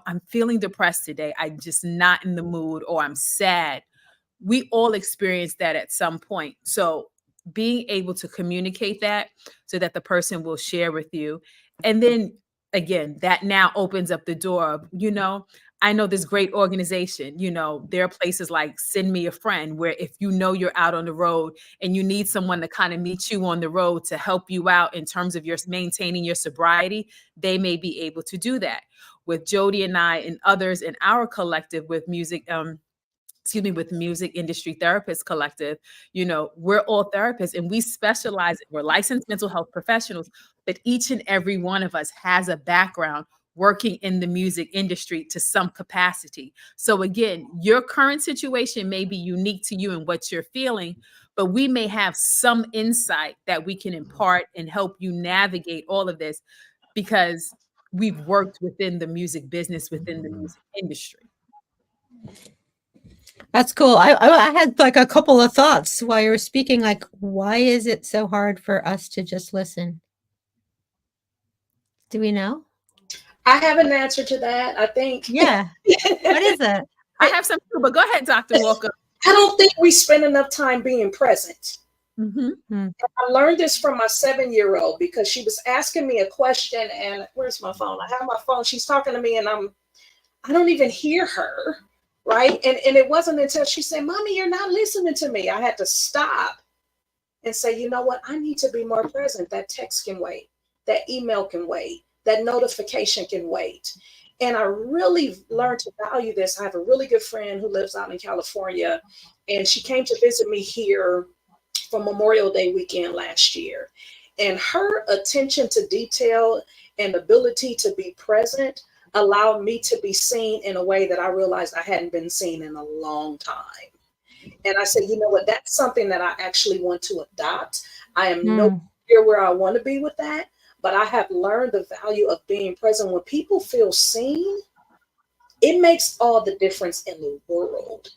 I'm feeling depressed today, I'm just not in the mood, or I'm sad. We all experience that at some point. So being able to communicate that so that the person will share with you. And then again, that now opens up the door of, I know this great organization, there are places like Send Me a Friend, where if you're out on the road and you need someone to kind of meet you on the road to help you out in terms of your maintaining your sobriety, they may be able to do that. With Jodi and I and others in our collective with Music Industry Therapists Collective, we're all therapists and we specialize, we're licensed mental health professionals, but each and every one of us has a background working in the music industry to some capacity. So again, your current situation may be unique to you and what you're feeling, but we may have some insight that we can impart and help you navigate all of this because we've worked within the music business, within the music industry. That's cool. I had like a couple of thoughts while you were speaking, like, why is it so hard for us to just listen? Do we know? I have an answer to that. I think. Yeah. What is it? I have some too, but go ahead, Dr. Walker. I don't think we spend enough time being present. Mm-hmm. I learned this from my 7-year-old because she was asking me a question, and where's my phone? I have my phone. She's talking to me, and I don't even hear her. Right. And it wasn't until she said, Mommy, you're not listening to me. I had to stop and say, you know what? I need to be more present. That text can wait. That email can wait. That notification can wait. And I really learned to value this. I have a really good friend who lives out in California, and she came to visit me here for Memorial Day weekend last year. And her attention to detail and ability to be present allowed me to be seen in a way that I realized I hadn't been seen in a long time. And I said, you know what, that's something that I actually want to adopt. I am nowhere where I want to be with that, but I have learned the value of being present. When people feel seen, it makes all the difference in the world.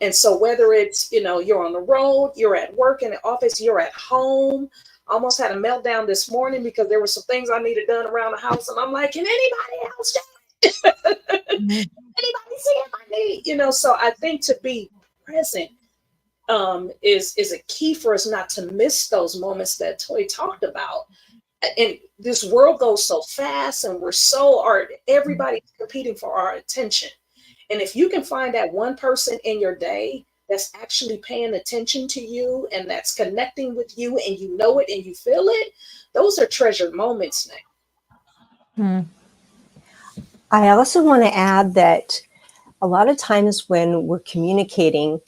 And so whether it's, you're on the road, you're at work in the office, you're at home. I almost had a meltdown this morning because there were some things I needed done around the house. And I'm like, can anybody else do it? Anybody see if I need? So I think to be present is a key for us not to miss those moments that Toi talked about. And this world goes so fast and everybody's competing for our attention. And if you can find that one person in your day that's actually paying attention to you and that's connecting with you and you know it and you feel it, those are treasured moments now. I also want to add that a lot of times when we're communicating,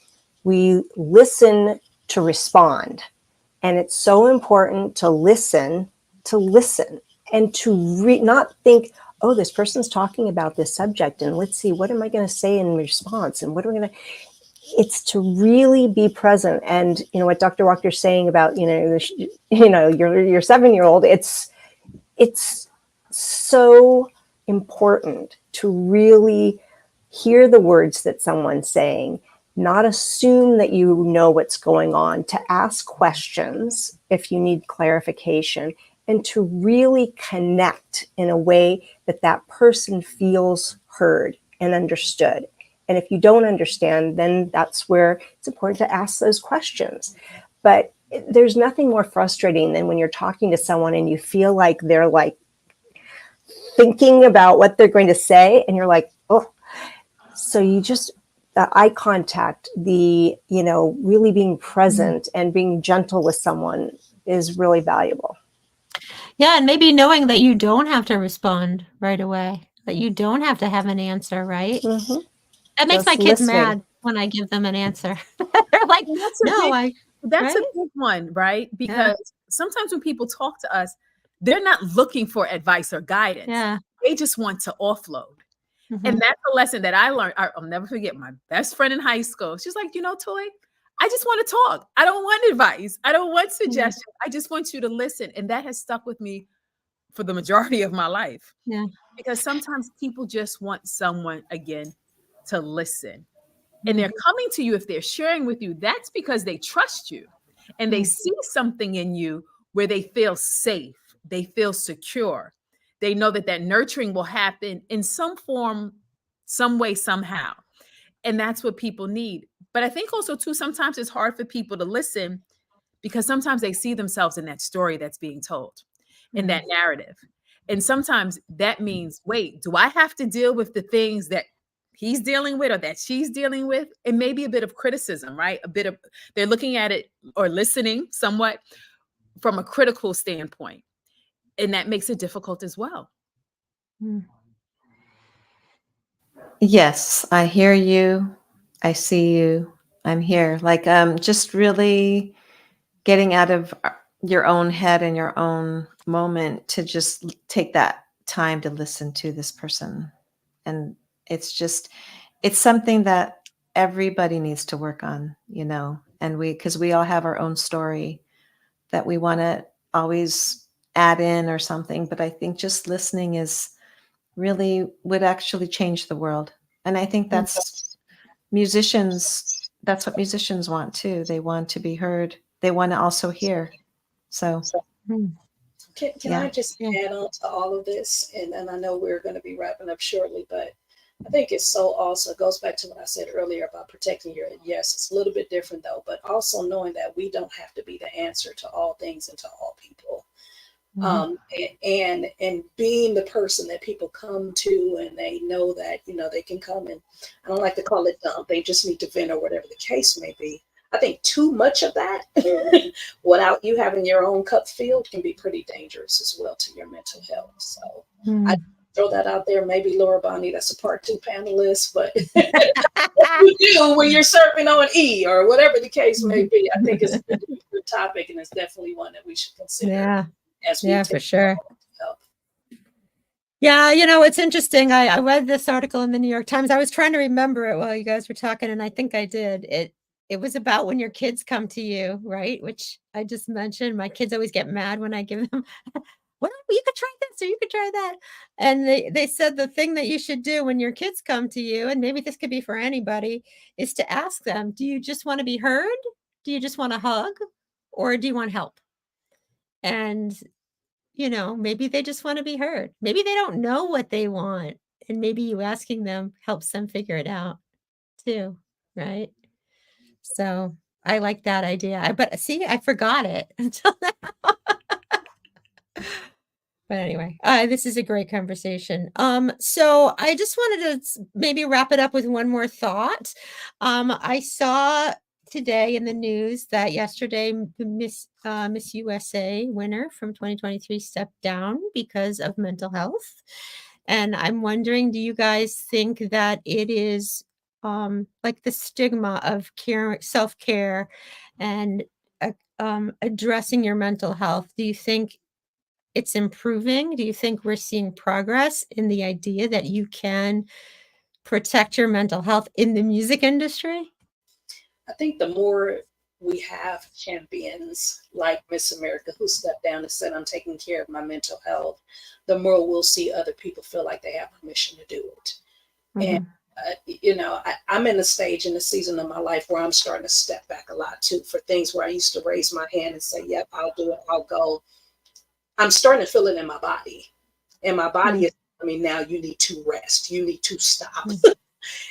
we listen to respond. And it's so important to listen and to not think, oh, this person's talking about this subject and let's see, what am I going to say in response? And what are we going to... It's to really be present. And what Dr. Walker's saying about, your 7-year-old, it's so important to really hear the words that someone's saying, not assume that you know what's going on, to ask questions if you need clarification, and to really connect in a way that that person feels heard and understood. And if you don't understand, then that's where it's important to ask those questions. But there's nothing more frustrating than when you're talking to someone and you feel like they're like thinking about what they're going to say, and you're like, oh. So you just, the eye contact, the, you know, really being present and being gentle with someone is really valuable. Yeah, and maybe knowing that you don't have to respond right away, that you don't have to have an answer, right? Mm-hmm. That makes Just my kids listening. mad when I give them an answer. They're like, And no, that's right? a big one, right? Because sometimes when people talk to us, they're not looking for advice or guidance. Yeah. They just want to offload. Mhm. And that's a lesson that I learned. I'll never forget my best friend in high school. She's like, you know, Toy, I just want to talk. I don't want advice. I don't want suggestions. I just want you to listen. And that has stuck with me for the majority of my life. Yeah. Because sometimes people just want someone, again, to listen. And they're coming to you, if they're sharing with you, that's because they trust you and they see something in you where they feel safe, they feel secure. They know that that nurturing will happen in some form, some way, somehow. And that's what people need. But I think also, too, sometimes it's hard for people to listen because sometimes they see themselves in that story that's being told, in that narrative. And sometimes that means, wait, do I have to deal with the things that he's dealing with or that she's dealing with? And maybe a bit of criticism, right? A bit of, they're looking at it or listening somewhat from a critical standpoint. And that makes it difficult as well. Yes, I hear you. I see you. I'm here. Like, just really getting out of your own head and your own moment to just take that time to listen to this person. And it's just, it's something that everybody needs to work on, you know, and because we all have our own story that we want to always add in or something. But I think just listening is really would actually change the world. And I think that's what musicians want too. They want to be heard. They want to also hear. So Can I just add on to all of this? And I know we're going to be wrapping up shortly, but I think it's so also, it goes back to what I said earlier about protecting your, yes, it's a little bit different though, but also knowing that we don't have to be the answer to all things and to all people. And being the person that people come to and they know that, you know, they can come and, I don't like to call it dump, they just need to vent or whatever the case may be. I think too much of that without you having your own cup filled can be pretty dangerous as well to your mental health. So I throw that out there. Maybe Laura Bonnie, that's a part 2 panelist, but you do when you're surfing on E or whatever the case may be. I think it's a good topic, and it's definitely one that we should consider. Yeah. As we Yeah, for sure. Health. Yeah, you know, it's interesting. I read this article in the New York Times. I was trying to remember it while you guys were talking, and I think I did. It was about when your kids come to you, right? Which I just mentioned. My kids always get mad when I give them, well, you could try this or you could try that. And they said the thing that you should do when your kids come to you, and maybe this could be for anybody, is to ask them, do you just want to be heard? Do you just want a hug? Or do you want help? And you know, maybe they just want to be heard. Maybe they don't know what they want. And maybe you asking them helps them figure it out too, right? So I like that idea. But see, I forgot it until now. But anyway, this is a great conversation. So I just wanted to maybe wrap it up with one more thought. I saw today in the news that yesterday the Miss USA winner from 2023 stepped down because of mental health. And I'm wondering, do you guys think that it is like the stigma of care, self-care and addressing your mental health? Do you think it's improving? Do you think we're seeing progress in the idea that you can protect your mental health in the music industry? I think the more we have champions like Miss America who stepped down and said, I'm taking care of my mental health, the more we'll see other people feel like they have permission to do it. And, I'm in a stage in the season of my life where I'm starting to step back a lot too, for things where I used to raise my hand and say, yep, I'll do it, I'll go. I'm starting to feel it in my body. And my body is telling me now, you need to rest, you need to stop.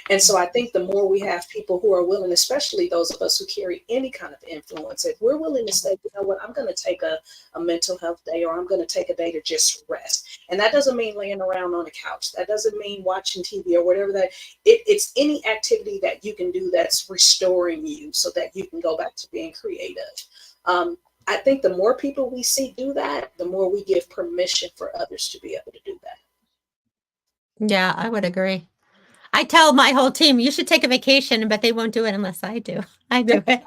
And so I think the more we have people who are willing, especially those of us who carry any kind of influence, if we're willing to say, you know what, I'm going to take a mental health day, or I'm going to take a day to just rest. And that doesn't mean laying around on a couch. That doesn't mean watching TV or whatever that. It's any activity that you can do that's restoring you so that you can go back to being creative. I think the more people we see do that, the more we give permission for others to be able to do that. Yeah, I would agree. I tell my whole team, you should take a vacation, but they won't do it unless I do. I do it.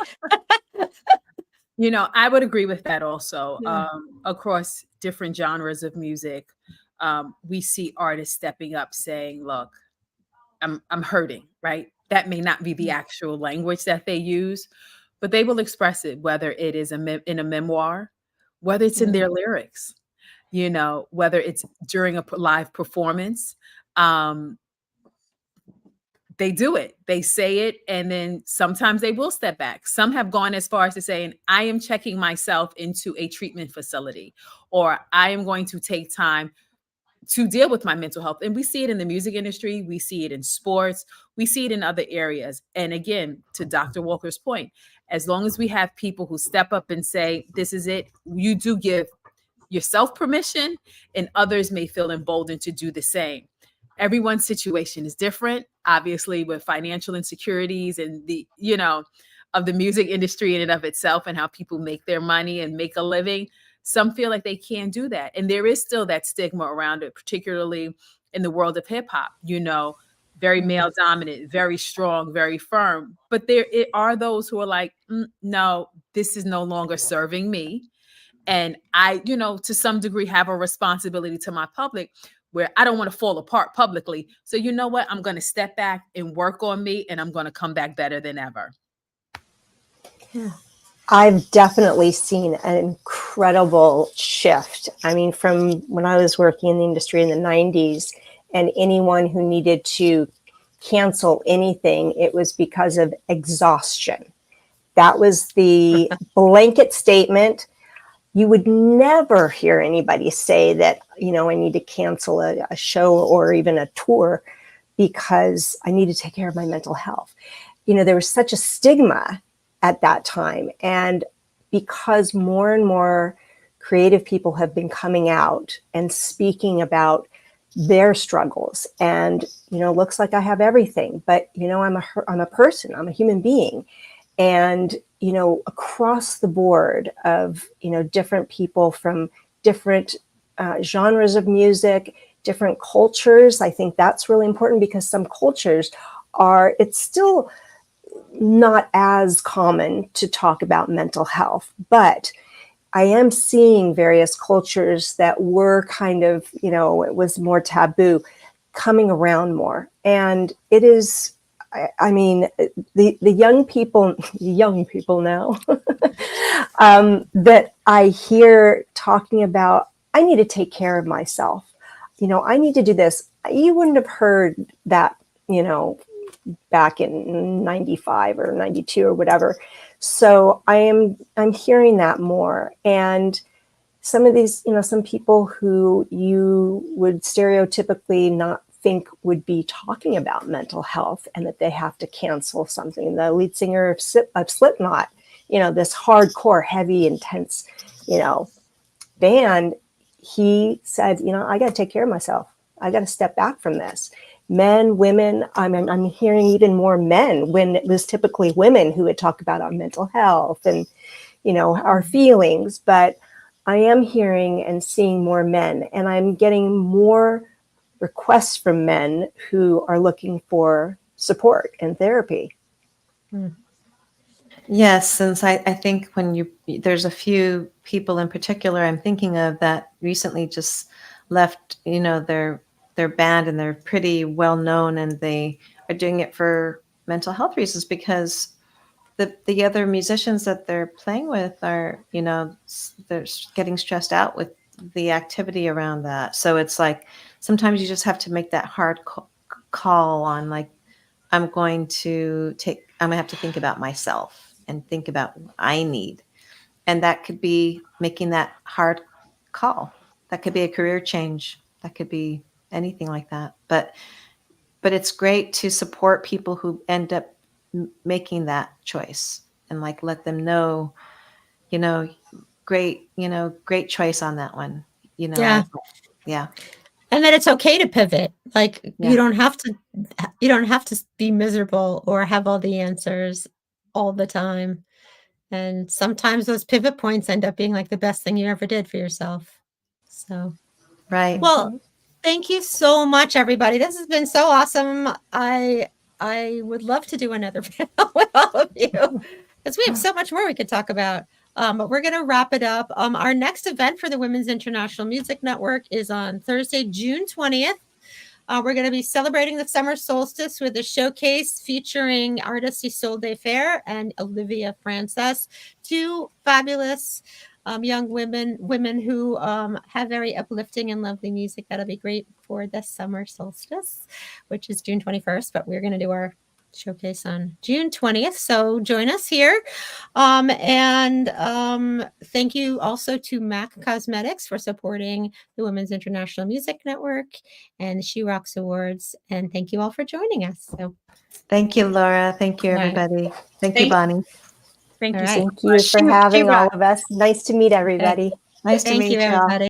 I would agree with that also. Yeah. Across different genres of music, we see artists stepping up saying, look, I'm hurting, right? That may not be the actual language that they use, but they will express it, whether it is in a memoir, whether it's in their lyrics, whether it's during a live performance. They do it. They say it, and then sometimes they will step back. Some have gone as far as to saying, I am checking myself into a treatment facility, or I am going to take time to deal with my mental health. And we see it in the music industry. We see it in sports. We see it in other areas. And again, to Dr. Walker's point, as long as we have people who step up and say, this is it, you do give yourself permission, and others may feel emboldened to do the same. Everyone's situation is different, obviously, with financial insecurities and of the music industry in and of itself, and how people make their money and make a living. Some feel like they can't do that. And there is still that stigma around it, particularly in the world of hip hop, very male dominant, very strong, very firm. But there are those who are like, no, this is no longer serving me. And I, to some degree, have a responsibility to my public where I don't want to fall apart publicly. So you know what? I'm going to step back and work on me, and I'm going to come back better than ever. Yeah. I've definitely seen an incredible shift. I mean, from when I was working in the industry in the 90s, and anyone who needed to cancel anything, it was because of exhaustion. That was the blanket statement. You would never hear anybody say that, I need to cancel a show or even a tour because I need to take care of my mental health. There was such a stigma at that time. And because more and more creative people have been coming out and speaking about their struggles, and, looks like I have everything, but, I'm a person, I'm a human being. And, across the board of, different people from different genres of music, different cultures. I think that's really important, because some cultures it's still not as common to talk about mental health, but I am seeing various cultures that were kind of, it was more taboo, coming around more. And it is, I mean, the young people now that I hear talking about, I need to take care of myself. I need to do this. You wouldn't have heard that, back in 95 or 92 or whatever. So I'm hearing that more. And some of these, some people who you would stereotypically not think would be talking about mental health, and that they have to cancel something. The lead singer of Slipknot, this hardcore, heavy, intense, band, he said, I got to take care of myself. I got to step back from this. Men, women, I'm hearing even more men, when it was typically women who would talk about our mental health and, our feelings. But I am hearing and seeing more men, and I'm getting more requests from men who are looking for support and therapy. Yes, since I think there's a few people in particular I'm thinking of that recently just left, their band, and they're pretty well known, and they are doing it for mental health reasons, because the other musicians that they're playing with are, they're getting stressed out with the activity around that. So it's like sometimes you just have to make that hard call on, like, I'm going to have to think about myself and think about what I need. And that could be making that hard call. That could be a career change. That could be anything like that. But it's great to support people who end up making that choice and like let them know, great choice on that one. Yeah. Yeah. And that it's okay to pivot. Like Yeah. you don't have to be miserable or have all the answers all the time. And sometimes those pivot points end up being like the best thing you ever did for yourself. So, Right. well, thank you so much, everybody. This has been so awesome. I would love to do another panel with all of you because we have so much more we could talk about. But we're going to wrap it up. Our next event for the Women's International Music Network is on Thursday, June 20th. We're going to be celebrating the summer solstice with a showcase featuring artists Isolde Fair and Olivia Frances, two fabulous young women who have very uplifting and lovely music. That'll be great for the summer solstice, which is June 21st, but we're going to do our showcase on June 20th. So join us here. And thank you also to MAC Cosmetics for supporting the Women's International Music Network and the She Rocks Awards. And thank you all for joining us. So Thank you, Laura. Thank you, All right. everybody. Thank you, Bonnie. Thank All you right. so Thank much. you for having all of us. Nice to meet everybody. Nice to Thank meet you, you all. everybody.